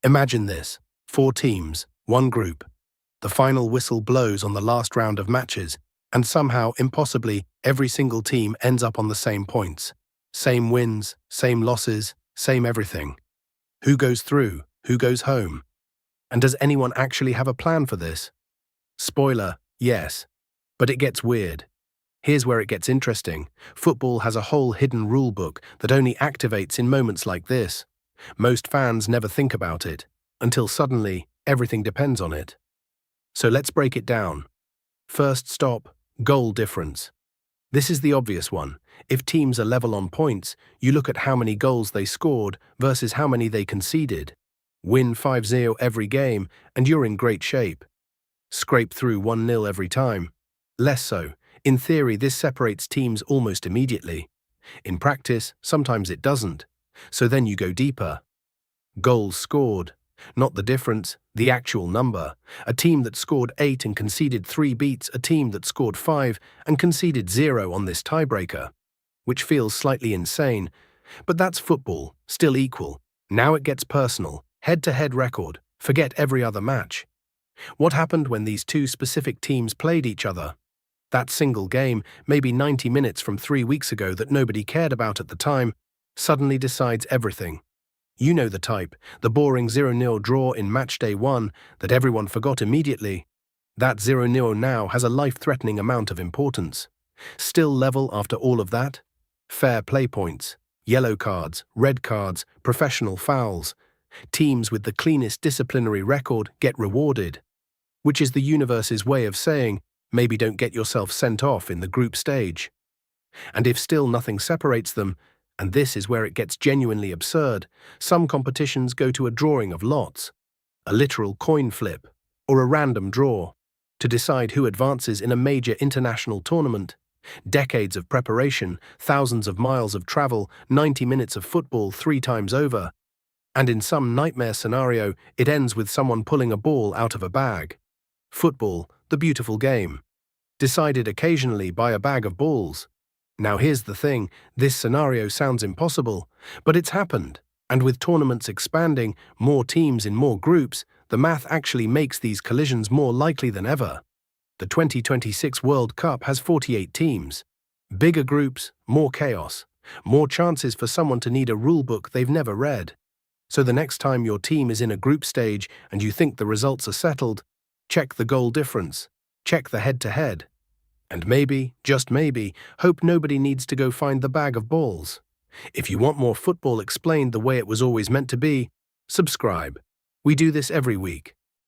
Imagine this: 4 teams, one group. The final whistle blows on the last round of matches, and somehow, impossibly, every single team ends up on the same points. Same wins, same losses, same everything. Who goes through? Who goes home? And does anyone actually have a plan for this? Spoiler, yes. But it gets weird. Here's where it gets interesting. Football has a whole hidden rule book that only activates in moments like this. Most fans never think about it, until suddenly everything depends on it. So let's break it down. First stop, goal difference. This is the obvious one. If teams are level on points, you look at how many goals they scored versus how many they conceded. Win 5-0 every game, and you're in great shape. Scrape through 1-0 every time. Less so. In theory, this separates teams almost immediately. In practice, sometimes it doesn't. So then you go deeper. Goals scored. Not the difference, the actual number. A team that scored 8 and conceded 3 beats a team that scored 5 and conceded 0 on this tiebreaker. Which feels slightly insane, but that's football, still equal. Now it gets personal. Head-to-head record. Forget every other match. What happened when these two specific teams played each other? That single game, maybe 90 minutes from 3 weeks ago that nobody cared about at the time, suddenly decides everything. You know the type, the boring 0-0 draw in matchday 1 that everyone forgot immediately. That 0-0 now has a life-threatening amount of importance. Still level after all of that? Fair play points, yellow cards, red cards, professional fouls. Teams with the cleanest disciplinary record get rewarded. Which is the universe's way of saying, maybe don't get yourself sent off in the group stage. And if still nothing separates them, and this is where it gets genuinely absurd, some competitions go to a drawing of lots, a literal coin flip, or a random draw, to decide who advances in a major international tournament. Decades of preparation, thousands of miles of travel, 90 minutes of football 3 times over. And in some nightmare scenario, it ends with someone pulling a ball out of a bag. Football, the beautiful game. Decided occasionally by a bag of balls. Now here's the thing, this scenario sounds impossible, but it's happened. And with tournaments expanding, more teams in more groups, the math actually makes these collisions more likely than ever. The 2026 World Cup has 48 teams. Bigger groups, more chaos. More chances for someone to need a rulebook they've never read. So the next time your team is in a group stage and you think the results are settled, check the goal difference. Check the head-to-head. And maybe, just maybe, hope nobody needs to go find the bag of balls. If you want more football explained the way it was always meant to be, subscribe. We do this every week.